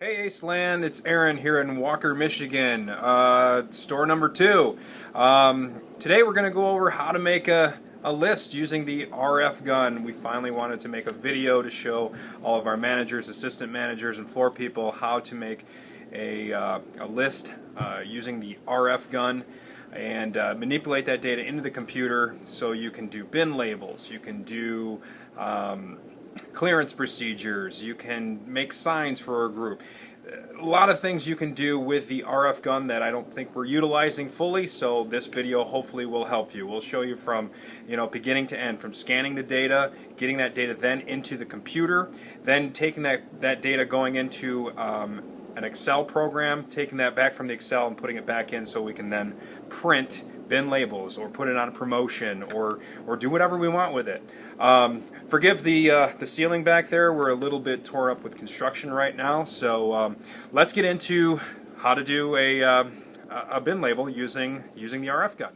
Hey Aceland, it's Aaron here in Walker, Michigan, store number 2. Today we're going to go over how to make a list using the RF gun. We finally wanted to make a video to show all of our managers, assistant managers, and floor people how to make a list using the RF gun and manipulate that data into the computer so you can do bin labels, you can do clearance procedures, you can make signs for a group. A lot of things you can do with the RF gun that I don't think we're utilizing fully, so this video hopefully will help you. We'll show you from beginning to end, from scanning the data, getting that data then into the computer, then taking that data going into an Excel program, taking that back from the Excel and putting it back in so we can then print bin labels or put it on a promotion or do whatever we want with it. Forgive the ceiling back there. We're a little bit tore up with construction right now, so let's get into how to do a bin label using the RF gun.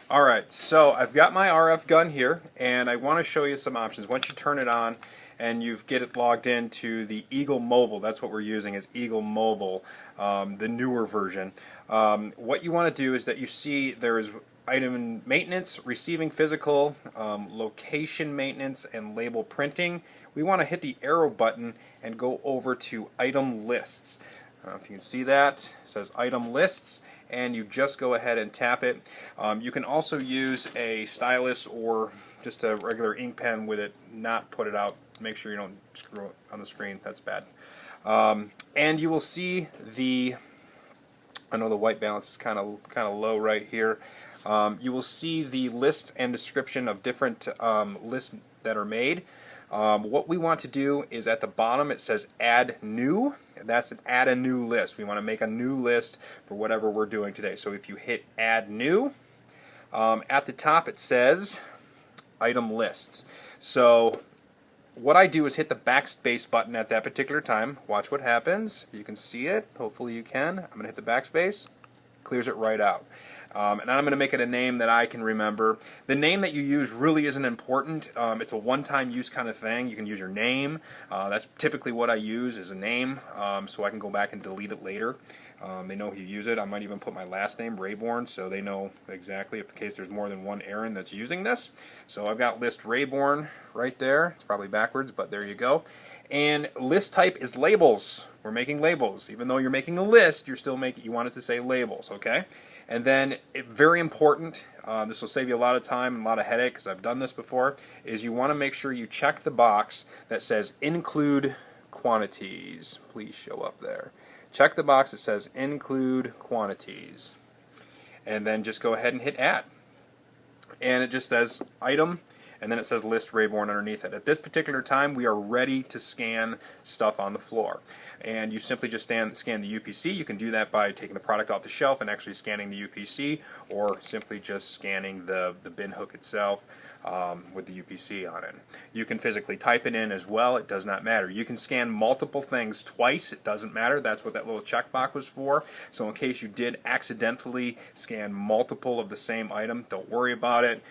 Alright, so I've got my RF gun here and I want to show you some options. Once you turn it on and you get it logged into the Eagle Mobile, that's what we're using, is Eagle Mobile, the newer version. What you want to do is that you see there is item maintenance, receiving physical, location maintenance, and label printing. We want to hit the arrow button and go over to item lists. If you can see that, it says item lists, and you just go ahead and tap it. You can also use a stylus or just a regular ink pen with it, not put it out. Make sure you don't screw it on the screen, that's bad. And you will see I know the white balance is kind of low right here. You will see the list and description of different lists that are made. What we want to do is at the bottom it says add new. That's an add a new list. We want to make a new list for whatever we're doing today. So if you hit add new, at the top it says item lists. So what I do is hit the backspace button at that particular time. Watch what happens. You can see it. Hopefully you can. I'm going to hit the backspace. Clears it right out. And I'm going to make it a name that I can remember. The name that you use really isn't important. It's a one-time use kind of thing. You can use your name. That's typically what I use, is a name, so I can go back and delete it later. They know who use it. I might even put my last name, Rayborn, so they know exactly if in case there's more than one Aaron that's using this. So I've got list Rayborn right there. It's probably backwards, but there you go. And list type is labels. We're making labels. Even though you're making a list, you want it to say labels, okay? And then, very important, this will save you a lot of time and a lot of headache because I've done this before, is you want to make sure you check the box that says include quantities. Please show up there. Check the box that says include quantities. And then just go ahead and hit add. And it just says item, and then it says list Rayborn underneath it. At this particular time, we are ready to scan stuff on the floor. And you simply just scan the UPC. You can do that by taking the product off the shelf and actually scanning the UPC, or simply just scanning the bin hook itself with the UPC on it. You can physically type it in as well. It does not matter. You can scan multiple things twice. It doesn't matter. That's what that little checkbox was for. So in case you did accidentally scan multiple of the same item, don't worry about it.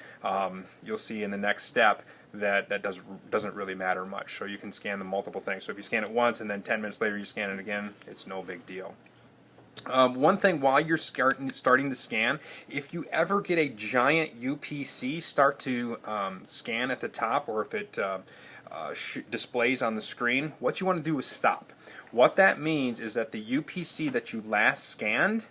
You'll see in the next step that doesn't really matter much. So you can scan the multiple things. So if you scan it once and then 10 minutes later you scan it again, it's no big deal. One thing while you're starting to scan, if you ever get a giant UPC start to scan at the top, or if it displays on the screen, what you want to do is stop. What that means is that the UPC that you last scanned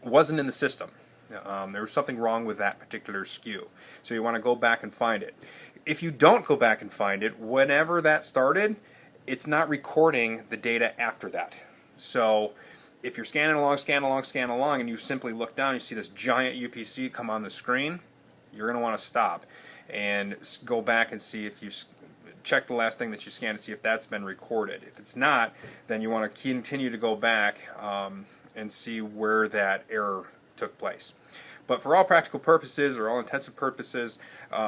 wasn't in the system. There was something wrong with that particular SKU. So you want to go back and find it. If you don't go back and find it, whenever that started, it's not recording the data after that. So if you're scan along, and you simply look down, you see this giant UPC come on the screen, you're going to want to stop and go back and see if you check the last thing that you scanned to see if that's been recorded. If it's not, then you want to continue to go back and see where that error took place. But for all practical purposes, or all intensive purposes,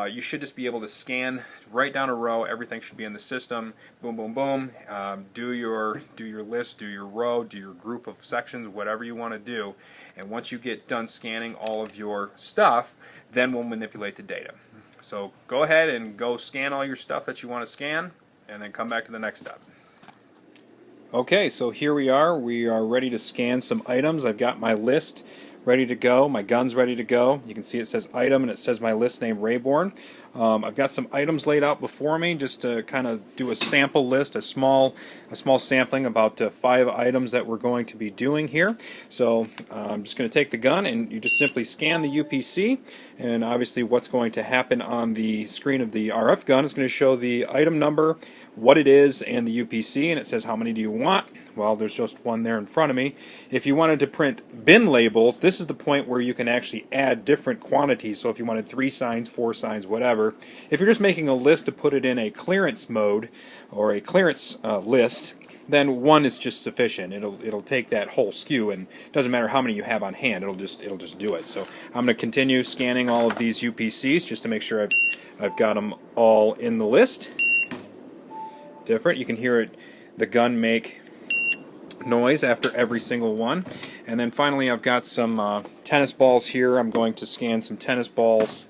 you should just be able to scan right down a row. Everything should be in the system. Boom, boom, boom. Do your list, do your row, do your group of sections, whatever you want to do. And once you get done scanning all of your stuff, then we'll manipulate the data. So go ahead and go scan all your stuff that you want to scan, and then come back to the next step. Okay, so here we are. We are ready to scan some items. I've got my list ready to go. My gun's ready to go. You can see it says item and it says my list name Rayborn. I've got some items laid out before me just to kind of do a sample list, a small sampling, about 5 items that we're going to be doing here. So I'm just going to take the gun and you just simply scan the UPC, and obviously what's going to happen on the screen of the RF gun is going to show the item number, what it is, and the UPC, and it says how many do you want. Well, there's just one there in front of me. If you wanted to print bin labels, this is the point where you can actually add different quantities. So if you wanted 3 signs, 4 signs, whatever. If you're just making a list to put it in a clearance mode or a clearance list, then 1 is just sufficient. It'll take that whole SKU, and it doesn't matter how many you have on hand. It'll just do it. So I'm going to continue scanning all of these UPCs just to make sure I've got them all in the list. Different. You can hear it, the gun make noise after every single one. And then finally I've got some tennis balls here. I'm going to scan some tennis balls,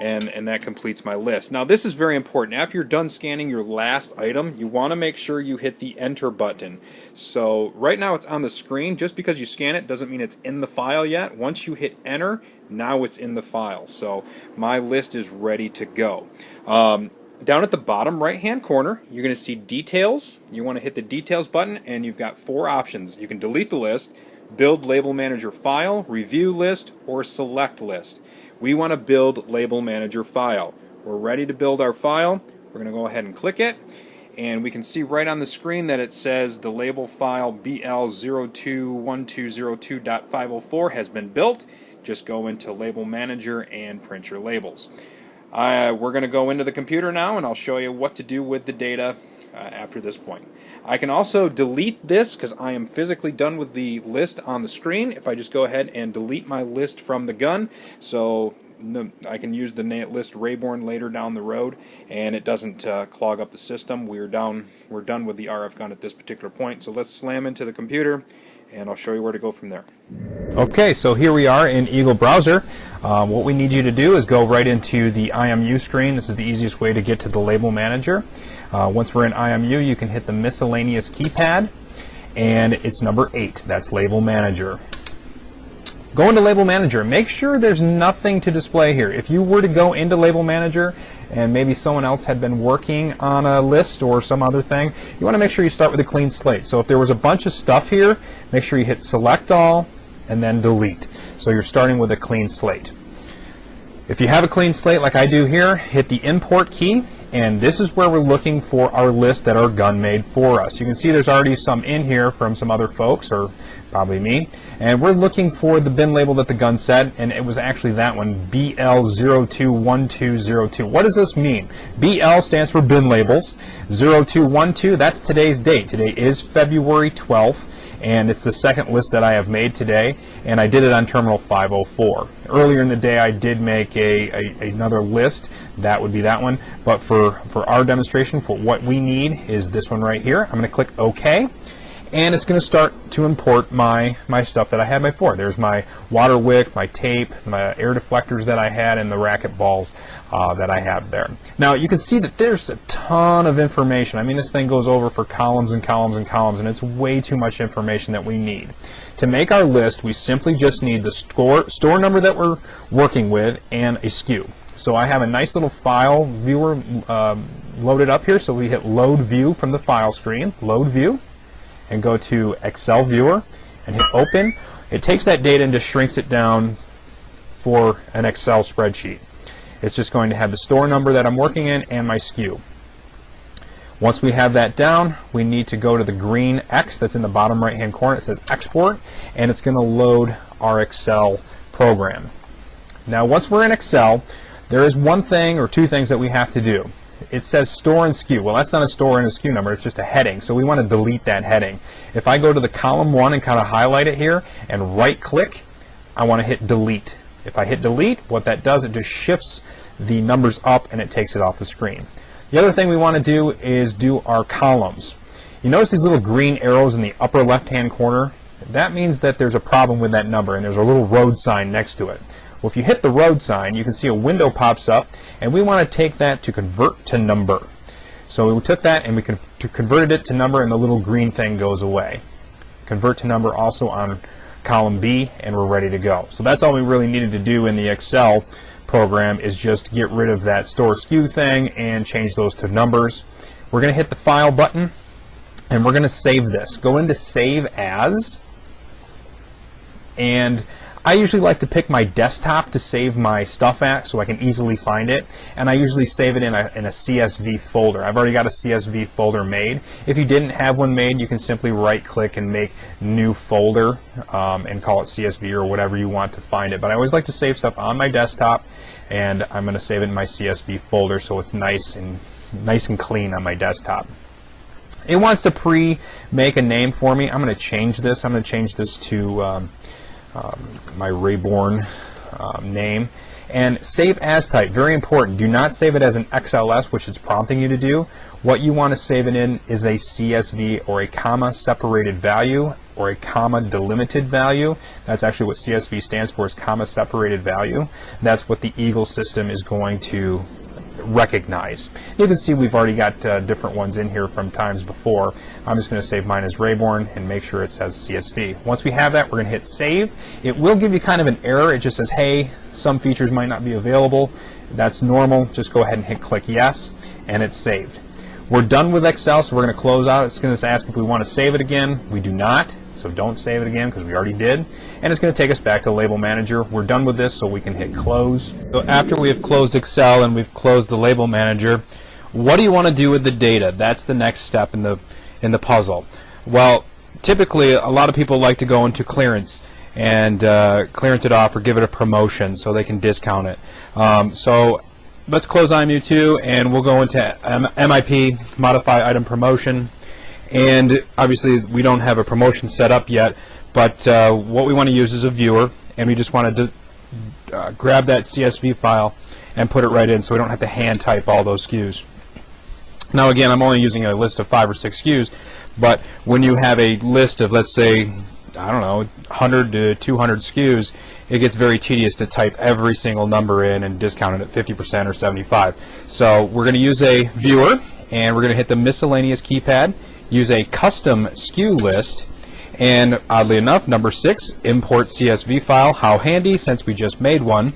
and that completes my list. Now this is very important. After you're done scanning your last item, you want to make sure you hit the enter button. So right now it's on the screen. Just because you scan it doesn't mean it's in the file yet. Once you hit enter, now it's in the file. So my list is ready to go. Down at the bottom right hand corner, you're going to see details. You want to hit the details button, and you've got 4 options. You can delete the list, build label manager file, review list, or select list. We want to build label manager file. We're ready to build our file. We're going to go ahead and click it, and we can see right on the screen that it says the label file BL021202.504 has been built. Just go into label manager and print your labels. We're going to go into the computer now, and I'll show you what to do with the data after this point. I can also delete this because I am physically done with the list on the screen. If I just go ahead and delete my list from the gun, so I can use the list Rayborn later down the road, and it doesn't clog up the system. We're done with the RF gun at this particular point. So let's slam into the computer, and I'll show you where to go from there. Okay, so here we are in Eagle Browser. What we need you to do is go right into the IMU screen. This is the easiest way to get to the label manager. Once we're in IMU, you can hit the miscellaneous keypad, and it's number 8. That's label manager. Go into label manager. Make sure there's nothing to display here. If you were to go into label manager and maybe someone else had been working on a list or some other thing, you want to make sure you start with a clean slate. So if there was a bunch of stuff here, make sure you hit select all and then delete. So you're starting with a clean slate. If you have a clean slate like I do here, hit the import key, and this is where we're looking for our list that our gun made for us. You can see there's already some in here from some other folks, or probably me, and we're looking for the bin label that the gun said, and it was actually that one, BL021202. What does this mean? BL stands for bin labels. 0212, that's today's date. Today is February 12th. And it's the second list that I have made today, and I did it on terminal 504. Earlier in the day I did make another list. That would be that one, but for our demonstration, for what we need is this one right here. I'm going to click OK, and it's going to start to import my stuff that I had before. There's my water wick, my tape, my air deflectors that I had, and the racket balls that I have there. Now you can see that there's a ton of information. I mean, this thing goes over for columns and columns and columns, and it's way too much information that we need. To make our list, we simply just need the store number that we're working with and a SKU. So I have a nice little file viewer loaded up here, so we hit load view from the file screen, load view, and go to Excel viewer and hit open. It takes that data and just shrinks it down for an Excel spreadsheet. It's just going to have the store number that I'm working in and my SKU. Once we have that down, we need to go to the green X that's in the bottom right hand corner. It says export, and it's going to load our Excel program. Now once we're in Excel, there is one thing or two things that we have to do. It says store and SKU. Well, that's not a store and a SKU number, it's just a heading, so we want to delete that heading. If I go to the column 1 and kind of highlight it here and right click, I want to hit delete. If I hit delete, what that does, it just shifts the numbers up and it takes it off the screen. The other thing we want to do is do our columns. You notice these little green arrows in the upper left hand corner? That means that there's a problem with that number, and there's a little road sign next to it. Well, if you hit the road sign, you can see a window pops up, and we want to take that to convert to number. So we took that and we converted it to number, and the little green thing goes away. Convert to number also on column B, and we're ready to go. So that's all we really needed to do in the Excel program, is just get rid of that store SKU thing and change those to numbers. We're going to hit the File button, and we're going to save this. Go into Save As, and I usually like to pick my desktop to save my stuff at so I can easily find it, and I usually save it in a CSV folder. I've already got a CSV folder made. If you didn't have one made, you can simply right click and make new folder and call it CSV or whatever you want to find it. But I always like to save stuff on my desktop, and I'm going to save it in my CSV folder so it's nice and clean on my desktop. It wants to pre-make a name for me. I'm going to change this. I'm going to change this to my Rayborn name, and save as type, very important. Do not save it as an XLS, which it's prompting you to do. What you want to save it in is a CSV, or a comma separated value, or a comma delimited value. That's actually what CSV stands for, is comma separated value. That's what the Eagle system is going to recognize. You can see we've already got different ones in here from times before. I'm just going to save mine as Rayborn and make sure it says CSV. Once we have that, we're going to hit save. It will give you kind of an error. It just says, hey, some features might not be available. That's normal. Just go ahead and hit click yes, and it's saved. We're done with Excel, so we're going to close out. It's going to ask if we want to save it again. We do not, so don't save it again because we already did. And it's going to take us back to Label Manager. We're done with this, so we can hit close. So after we have closed Excel and we've closed the Label Manager, what do you want to do with the data? That's the next step in the puzzle. Well, typically a lot of people like to go into clearance and clearance it off or give it a promotion so they can discount it. So let's close IMU2 and we'll go into MIP, Modify Item Promotion. And obviously we don't have a promotion set up yet, but what we want to use is a viewer, and we just want to grab that CSV file and put it right in so we don't have to hand type all those SKUs. Now again, I'm only using a list of 5 or 6 SKUs, but when you have a list of, let's say, I don't know, 100 to 200 SKUs, it gets very tedious to type every single number in and discount it at 50% or 75. So we're going to use a viewer, and we're going to hit the miscellaneous keypad, use a custom SKU list, and oddly enough, number 6, import CSV file. How handy, since we just made one.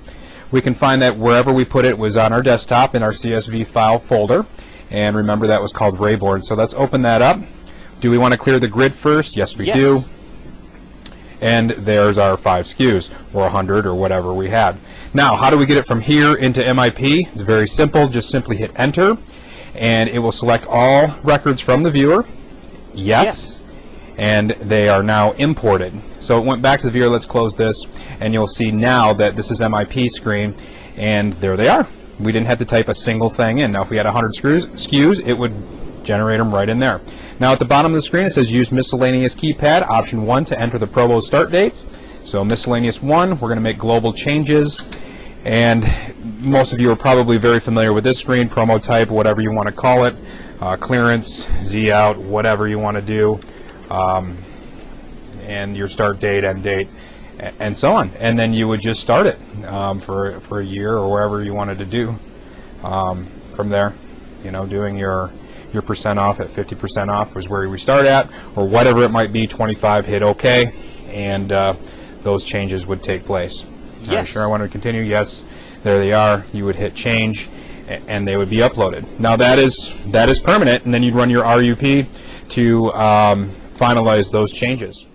We can find that wherever we put it was on our desktop in our CSV file folder, and remember that was called Rayborn. So let's open that up. Do we want to clear the grid first? Yes, we do. And there's our 5 SKUs, or 100, or whatever we had. Now, how do we get it from here into MIP? It's very simple. Just simply hit enter, and it will select all records from the viewer. Yes. And they are now imported. So it went back to the viewer. Let's close this, and you'll see now that this is MIP screen, and there they are. We didn't have to type a single thing in. Now if we had 100 SKUs, it would generate them right in there. Now at the bottom of the screen it says use miscellaneous keypad, option 1 to enter the promo start dates. So miscellaneous 1, we're going to make global changes, and most of you are probably very familiar with this screen, promo type, whatever you want to call it, clearance, Z out, whatever you want to do. And your start date, end date, and so on. And then you would just start it for a year or wherever you wanted to do from there. You know, doing your percent off at 50% off was where we start at, or whatever it might be. 25, hit OK, and those changes would take place. Yes. Are you sure I want to continue? Yes. There they are. You would hit change, and they would be uploaded. Now that is permanent, and then you'd run your RUP to finalize those changes.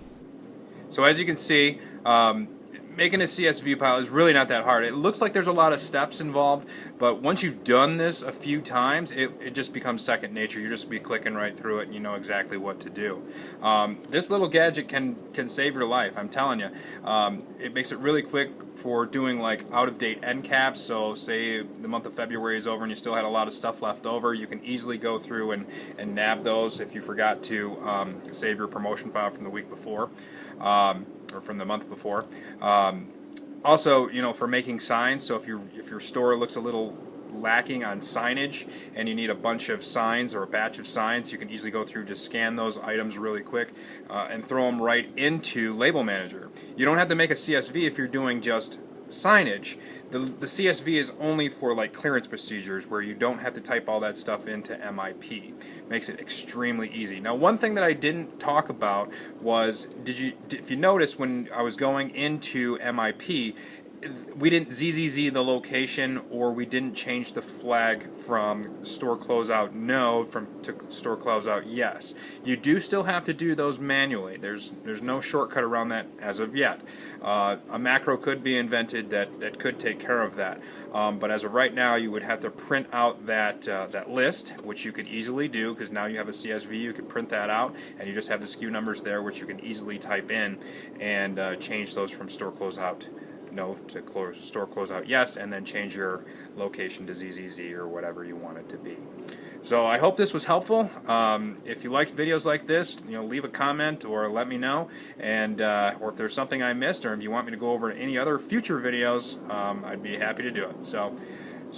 So as you can see, making a CSV file is really not that hard. It looks like there's a lot of steps involved, but once you've done this a few times, it just becomes second nature. You just be clicking right through it and you know exactly what to do. This little gadget can save your life, I'm telling you. It makes it really quick for doing like out-of-date end caps. So say the month of February is over and you still had a lot of stuff left over, you can easily go through and nab those if you forgot to save your promotion file from the week before. Or from the month before. Also, you know, for making signs, so if your store looks a little lacking on signage and you need a bunch of signs or a batch of signs, you can easily go through, just scan those items really quick and throw them right into Label Manager. You don't have to make a CSV if you're doing just signage, the CSV is only for like clearance procedures where you don't have to type all that stuff into MIP. Makes it extremely easy. Now, one thing that I didn't talk about was, if you notice when I was going into MIP, we didn't ZZZ the location, or we didn't change the flag from store closeout no to store closeout yes. You do still have to do those manually. There's no shortcut around that as of yet. A macro could be invented that could take care of that. But as of right now, you would have to print out that list, which you could easily do because now you have a CSV. You can print that out, and you just have the SKU numbers there, which you can easily type in and change those from store closeout no to store closeout yes, and then change your location to ZZZ or whatever you want it to be. So I hope this was helpful. If you liked videos like this, leave a comment or let me know, and or if there's something I missed, or if you want me to go over any other future videos, I'd be happy to do it. So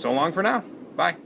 long for now. Bye.